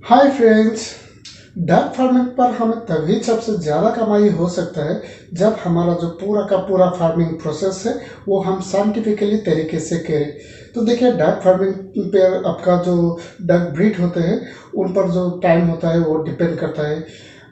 Hi friends. Duck farming पर हमें तभी सबसे ज़्यादा कमाई हो सकता है जब हमारा जो पूरा का पूरा फार्मिंग प्रोसेस है वो हम साइंटिफिकली तरीके से करें। तो देखिए, डक फार्मिंग पे आपका जो डक ब्रीड होते हैं उन पर जो टाइम होता है वो डिपेंड करता है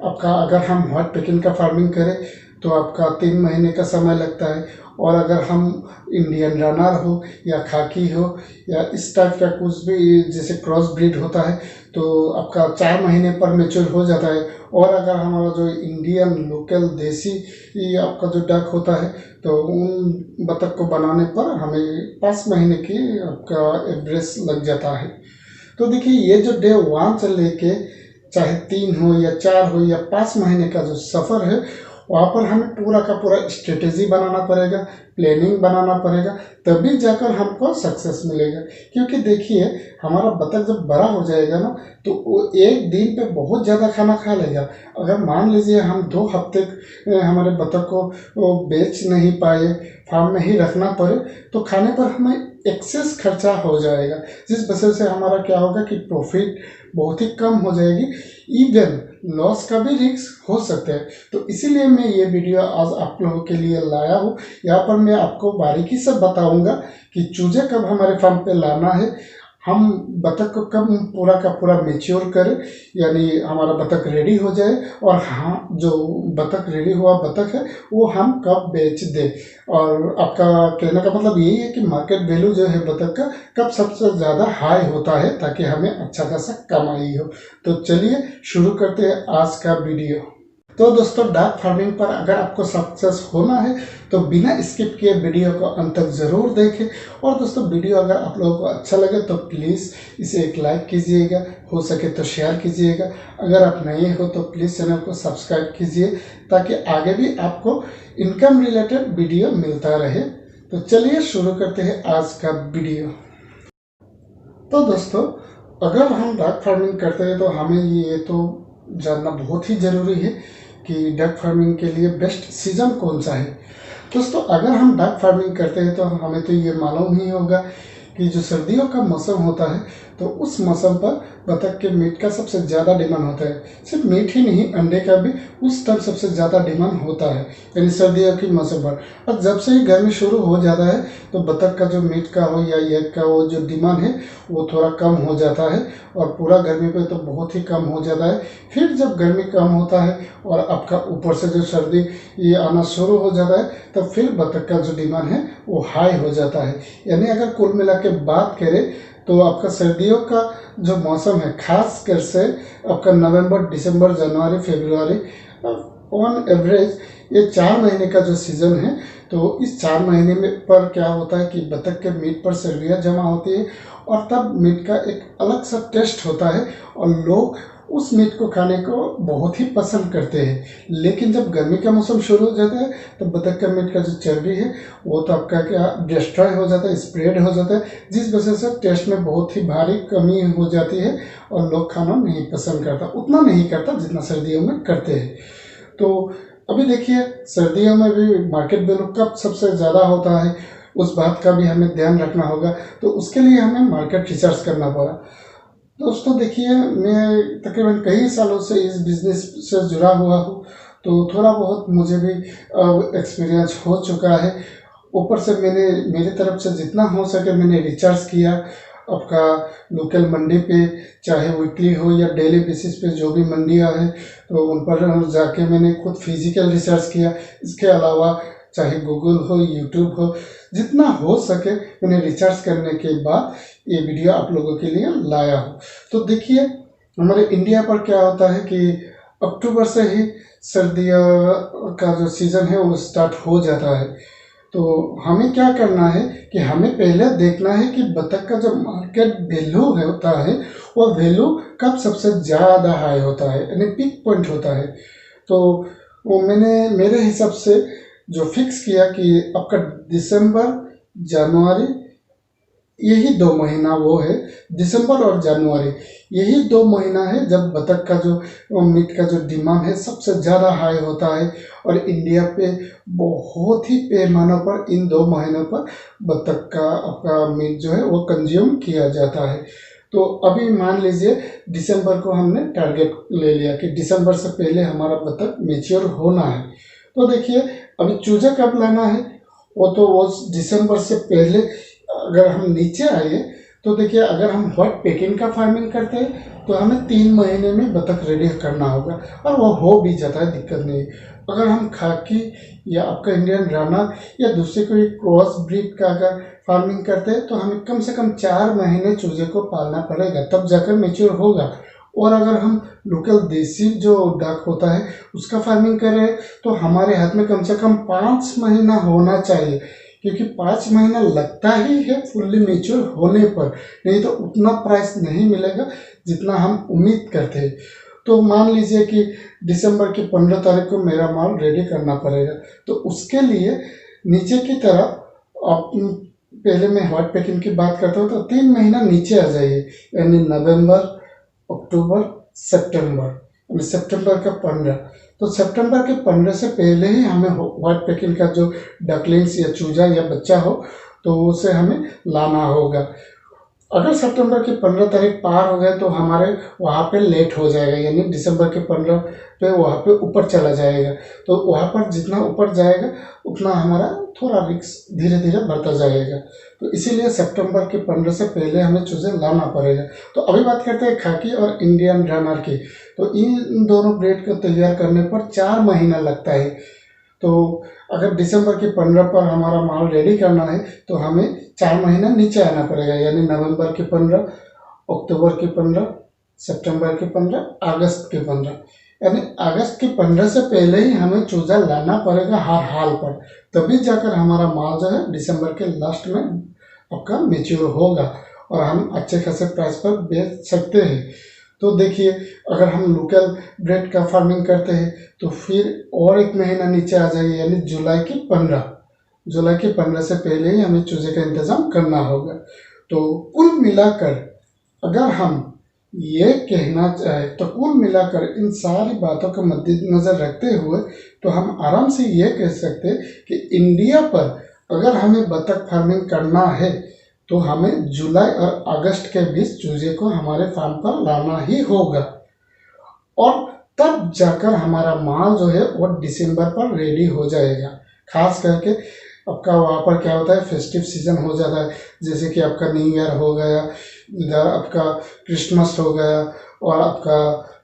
आपका। अगर हम हॉट पिकिंग का फार्मिंग करें तो आपका 3 महीने का समय लगता है, और अगर हम इंडियन रनर हो या खाकी हो या इस टाइप का कुछ भी जैसे क्रॉस ब्रीड होता है तो आपका 4 महीने पर मेच्योर हो जाता है। और अगर हमारा जो इंडियन लोकल देसी ये आपका जो डक होता है तो उन बतख को बनाने पर हमें 5 महीने की आपका एवरेज लग जाता है। तो देखिए, ये जो डे 1 से लेके चाहे 3 हो या 4 हो या 5 महीने का जो सफ़र है वहाँ पर हमें पूरा का पूरा स्ट्रेटेजी बनाना पड़ेगा, प्लानिंग बनाना पड़ेगा, तभी जाकर हमको सक्सेस मिलेगा। क्योंकि देखिए, हमारा बतख जब बड़ा हो जाएगा ना तो वो एक दिन पे बहुत ज़्यादा खाना खा लेगा। अगर मान लीजिए हम 2 हफ्ते हमारे बतख को वो बेच नहीं पाए, फार्म में ही रखना पड़े, तो खाने पर हमें एक्सेस खर्चा हो जाएगा, जिस वजह से हमारा क्या होगा कि प्रॉफिट बहुत ही कम हो जाएगी, इवन लॉस का भी रिस्क हो सकता है। तो इसीलिए मैं ये वीडियो आज आप लोगों के लिए लाया हूँ। यहाँ पर मैं आपको बारीकी से बताऊंगा कि चूजे कब हमारे फार्म पे लाना है, हम बतख को कब पूरा का पूरा मेच्योर करें, यानी हमारा बतख रेडी हो जाए, और हाँ, जो बतख रेडी हुआ बतख है वो हम कब बेच दें। और आपका कहने का मतलब यही है कि मार्केट वैल्यू जो है बतख का कब सबसे ज़्यादा हाई होता है ताकि हमें अच्छा खासा कमाई हो। तो चलिए शुरू करते हैं आज का वीडियो। तो दोस्तों, डक फार्मिंग पर अगर आपको सक्सेस होना है तो बिना स्किप किए वीडियो को अंत तक ज़रूर देखें। और दोस्तों, वीडियो अगर आप लोगों को अच्छा लगे तो प्लीज़ इसे एक लाइक कीजिएगा, हो सके तो शेयर कीजिएगा। अगर आप नए हो तो प्लीज़ चैनल को सब्सक्राइब कीजिए ताकि आगे भी आपको इनकम रिलेटेड वीडियो मिलता रहे। तो चलिए शुरू करते हैं आज का वीडियो। तो दोस्तों, अगर हम डक फार्मिंग करते हैं तो हमें ये तो जानना बहुत ही ज़रूरी है कि डक फार्मिंग के लिए बेस्ट सीज़न कौन सा है। दोस्तों, अगर हम डक फार्मिंग करते हैं तो हमें तो ये मालूम ही होगा कि जो सर्दियों का मौसम होता है तो उस मौसम पर बतख के मीट का सबसे ज़्यादा डिमांड होता है। सिर्फ मीट ही नहीं, अंडे का भी उस टाइम सबसे ज़्यादा डिमांड होता है, यानी सर्दियों के मौसम पर। और जब से ही गर्मी शुरू हो जाता है तो बतख का जो मीट का हो या एग का वो जो डिमांड है वो थोड़ा कम हो जाता है, और पूरा गर्मी पे तो बहुत ही कम हो जाता है। फिर जब गर्मी कम होता है और आपका ऊपर से जो सर्दी ये आना शुरू हो जाता है तब फिर बतख का जो डिमांड है वो हाई हो जाता है। यानी अगर कुल मिला के बात करें तो आपका सर्दियों का जो मौसम है, खास कर से आपका नवंबर, दिसंबर, जनवरी, फरवरी, ऑन एवरेज ये 4 महीने का जो सीज़न है, तो इस 4 महीने में पर क्या होता है कि बतख के मीट पर सर्दियाँ जमा होती है, और तब मीट का एक अलग सा टेस्ट होता है और लोग उस मीट को खाने को बहुत ही पसंद करते हैं। लेकिन जब गर्मी का मौसम शुरू हो जाता है तो बतख का मीट का जो चर्बी है वो तो आपका क्या डिस्ट्रॉय हो जाता है, स्प्रेड हो जाता है, जिस वजह से टेस्ट में बहुत ही भारी कमी हो जाती है और लोग खाना नहीं पसंद करता, उतना नहीं करता जितना सर्दियों में करते हैं। तो अभी देखिए, सर्दियों में भी मार्केट वैल्यू कब सबसे ज़्यादा होता है उस बात का भी हमें ध्यान रखना होगा। तो उसके लिए हमें मार्केट रिसर्च करना पड़ा। दोस्तों देखिए, मैं तकरीबन कई सालों से इस बिज़नेस से जुड़ा हुआ हूँ, तो थोड़ा बहुत मुझे भी एक्सपीरियंस हो चुका है। ऊपर से मैंने मेरी तरफ से जितना हो सके मैंने रिसर्च किया आपका लोकल मंडी पे, चाहे वीकली हो या डेली बेसिस पे जो भी मंडियाँ हैं तो उन पर जाके मैंने खुद फिजिकल रिसर्च किया। इसके अलावा चाहे गूगल हो, यूट्यूब हो, जितना हो सके मैंने रिसर्च करने के बाद ये वीडियो आप लोगों के लिए लाया हूँ। तो देखिए, हमारे इंडिया पर क्या होता है कि अक्टूबर से ही सर्दियों का जो सीज़न है वो स्टार्ट हो जाता है। तो हमें क्या करना है कि हमें पहले देखना है कि बतख का जो मार्केट वैल्यू है होता है वो वैल्यू कब सबसे ज़्यादा हाई होता है, यानी पीक पॉइंट होता है। तो वो मैंने मेरे हिसाब से जो फिक्स किया कि आपका दिसंबर, जनवरी, यही 2 महीना वो है, दिसंबर और जनवरी, यही 2 महीना है जब बतख का जो मीट का जो डिमांड है सबसे ज़्यादा हाई होता है। और इंडिया पे बहुत ही पैमानों पर इन 2 महीनों पर बतख का आपका मीट जो है वो कंज्यूम किया जाता है। तो अभी मान लीजिए दिसंबर को हमने टारगेट ले लिया कि दिसंबर से पहले हमारा बतख मेच्योर होना है। तो देखिए अभी चूजा कब लाना है, वो दिसंबर से पहले अगर हम नीचे आए तो देखिए अगर हम व्हाइट पेकिंग का फार्मिंग करते हैं तो हमें 3 महीने में बतख रेडी करना होगा और वो हो भी जाता है, दिक्कत नहीं। अगर हम खाकी या आपका इंडियन रनर या दूसरे कोई क्रॉस ब्रीड का अगर फार्मिंग करते हैं तो हमें कम से कम 4 महीने चूजे को पालना पड़ेगा, तब जाकर मेच्योर होगा। और अगर हम लोकल देसी जो डक होता है उसका फार्मिंग कर रहे हैं तो हमारे हाथ में कम से कम 5 महीना होना चाहिए, क्योंकि 5 महीना लगता ही है फुल्ली मेच्योर होने पर, नहीं तो उतना प्राइस नहीं मिलेगा जितना हम उम्मीद करते हैं। तो मान लीजिए कि दिसंबर की 15 तारीख को मेरा माल रेडी करना पड़ेगा, तो उसके लिए नीचे की तरफ आप पहले मैं व्हाइट पैकिंग की बात करता हूँ तो 3 महीना नीचे आ जाइए, यानी नवंबर, अक्टूबर, सितंबर, यानी सितंबर का 15। तो सितंबर के 15 से पहले ही हमें व्हाइट पैकिंग का जो डकलिंग्स या चूजा या बच्चा हो तो उसे हमें लाना होगा। अगर सितंबर की 15 तारीख पार हो गए तो हमारे वहाँ पे लेट हो जाएगा, यानी दिसंबर के 15 पे वहाँ पे ऊपर चला जाएगा। तो वहाँ पर जितना ऊपर जाएगा उतना हमारा थोड़ा रिस्क धीरे धीरे बढ़ता जाएगा। तो इसीलिए सितंबर के 15 से पहले हमें चूजे लाना पड़ेगा। तो अभी बात करते हैं खाकी और इंडियन रनर की। तो इन दोनों ब्रीड को तैयार करने पर 4 महीना लगता है। तो अगर दिसंबर के 15 पर हमारा माल रेडी करना है तो हमें 4 महीना नीचे आना पड़ेगा, यानी नवंबर के 15, अक्टूबर के 15, सितंबर के 15, अगस्त के 15, यानी अगस्त के 15 से पहले ही हमें चूजा लाना पड़ेगा हर हाल पर, तभी जाकर हमारा माल जो है दिसंबर के लास्ट में आपका मेच्योर होगा और हम अच्छे खासे प्राइस पर बेच सकते हैं। तो देखिए अगर हम लोकल ब्रेड का फार्मिंग करते हैं तो फिर और 1 महीना नीचे आ जाइए, यानी जुलाई के 15 से पहले ही हमें चूजे का इंतज़ाम करना होगा। तो कुल मिलाकर अगर हम ये कहना चाहें तो कुल मिलाकर इन सारी बातों को मद्देनज़र रखते हुए तो हम आराम से ये कह सकते हैं कि इंडिया पर अगर हमें बतख फार्मिंग करना है तो हमें जुलाई और अगस्त के बीच चूजे को हमारे फार्म पर लाना ही होगा, और तब जाकर हमारा माल जो है वो दिसंबर पर रेडी हो जाएगा। खास करके आपका वहाँ पर क्या होता है, फेस्टिव सीज़न हो जाता है, जैसे कि आपका न्यू ईयर हो गया, इधर आपका क्रिसमस हो गया, और आपका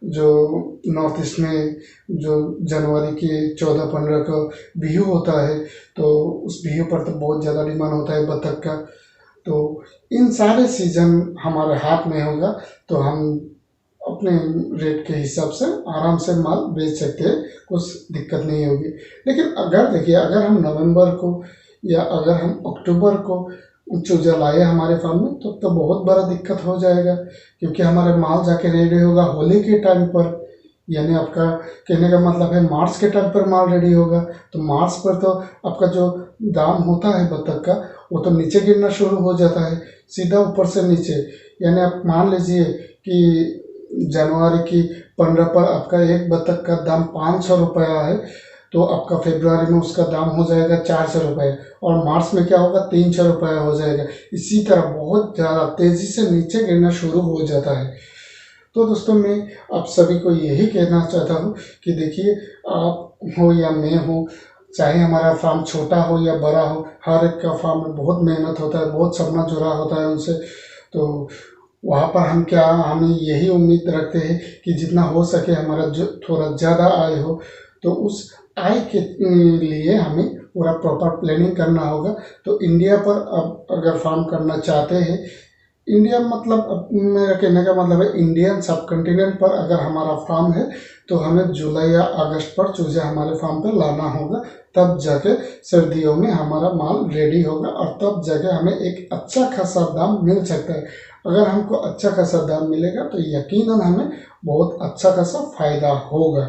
जो नॉर्थ ईस्ट में जो जनवरी की 14-15 को बिहू होता है, तो उस बिहू पर तो बहुत ज़्यादा डिमांड होता है बतख का। तो इन सारे सीज़न हमारे हाथ में होगा तो हम अपने रेट के हिसाब से आराम से माल बेच सकते हैं, कुछ दिक्कत नहीं होगी। लेकिन अगर देखिए अगर हम नवंबर को या अगर हम अक्टूबर को चूजा लाए हमारे फार्म में तो बहुत बड़ा दिक्कत हो जाएगा, क्योंकि हमारे माल जाके रेडी होगा होली के टाइम पर, यानी आपका कहने का मतलब है मार्च के टाइम पर माल रेडी होगा। तो मार्च पर तो आपका जो दाम होता है बतख का वो तो नीचे गिरना शुरू हो जाता है, सीधा ऊपर से नीचे। यानी आप मान लीजिए कि जनवरी की 15 पर आपका एक बतख का दाम 500 रुपया है, तो आपका फरवरी में उसका दाम हो जाएगा 400 रुपये, और मार्च में क्या होगा 300 रुपया हो जाएगा। इसी तरह बहुत ज़्यादा तेज़ी से नीचे गिरना शुरू हो जाता है। तो दोस्तों मैं आप सभी को यही कहना चाहता हूँ कि देखिए आप हो या मैं हो, चाहे हमारा फार्म छोटा हो या बड़ा हो, हर एक का फार्म में बहुत मेहनत होता है, बहुत सपना जुड़ा होता है उनसे। तो वहाँ पर हम यही उम्मीद रखते हैं कि जितना हो सके हमारा जो थोड़ा ज़्यादा आय हो, तो उस आय के लिए हमें पूरा प्रॉपर प्लानिंग करना होगा। तो इंडिया पर अब अगर फार्म करना चाहते हैं, इंडिया मतलब मेरा कहने का मतलब है इंडियन सब कॉन्टिनेंट पर अगर हमारा फार्म है तो हमें जुलाई या अगस्त पर चूजे हमारे फार्म पर लाना होगा, तब जाके सर्दियों में हमारा माल रेडी होगा और तब जाके हमें एक अच्छा खासा दाम मिल सकता है। अगर हमको अच्छा खासा दाम मिलेगा तो यकीनन हमें बहुत अच्छा खासा फ़ायदा होगा।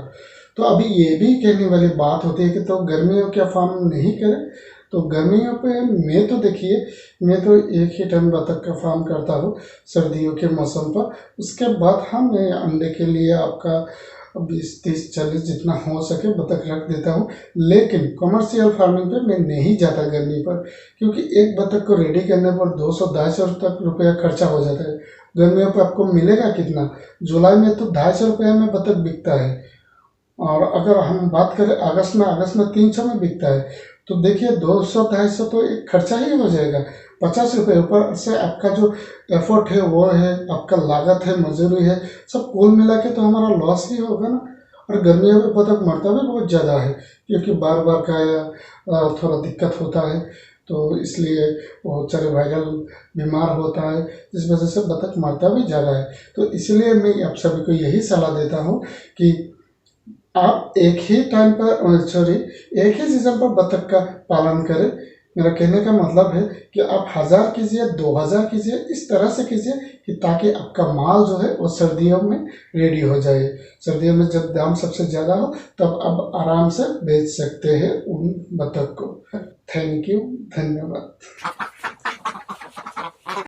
तो अभी ये भी कहने वाली बात होती है कि तो गर्मियों का फार्म नहीं करें, तो गर्मियों पे मैं तो एक ही टाइम बतख का फार्म करता हूँ सर्दियों के मौसम पर। उसके बाद मैं अंडे के लिए आपका 20-30-40 जितना हो सके बतख रख देता हूँ, लेकिन कमर्शियल फार्मिंग पे मैं नहीं जाता गर्मी पर, क्योंकि एक बतख को रेडी करने पर 200-250 तक रुपया खर्चा हो जाता है। गर्मियों पे आपको मिलेगा कितना? जुलाई में तो 250 रुपये में बतख बिकता है, और अगर हम बात करें अगस्त में 300 में बिकता है। तो देखिए 200-250 तो एक खर्चा ही हो जाएगा। 50 रुपये ऊपर से आपका जो एफर्ट है वो है, आपका लागत है, मजदूरी है, सब कुल मिला के तो हमारा लॉस ही होगा ना। और गर्मियों में बतख मरता भी बहुत ज़्यादा है, क्योंकि बार बार का थोड़ा दिक्कत होता है, तो इसलिए वो चरे वायरल बीमार होता है, जिस वजह से बतख मरता भी ज़्यादा है। तो इसलिए मैं आप सभी को यही सलाह देता हूँ कि आप एक ही टाइम पर एक ही सीजन पर बतख का पालन करें। मेरा कहने का मतलब है कि आप 1000 कीजिए, 2000 कीजिए, इस तरह से कीजिए कि ताकि आपका माल जो है वो सर्दियों में रेडी हो जाए। सर्दियों में जब दाम सबसे ज़्यादा हो तब आप आराम से बेच सकते हैं उन बतख को। थैंक यू, धन्यवाद।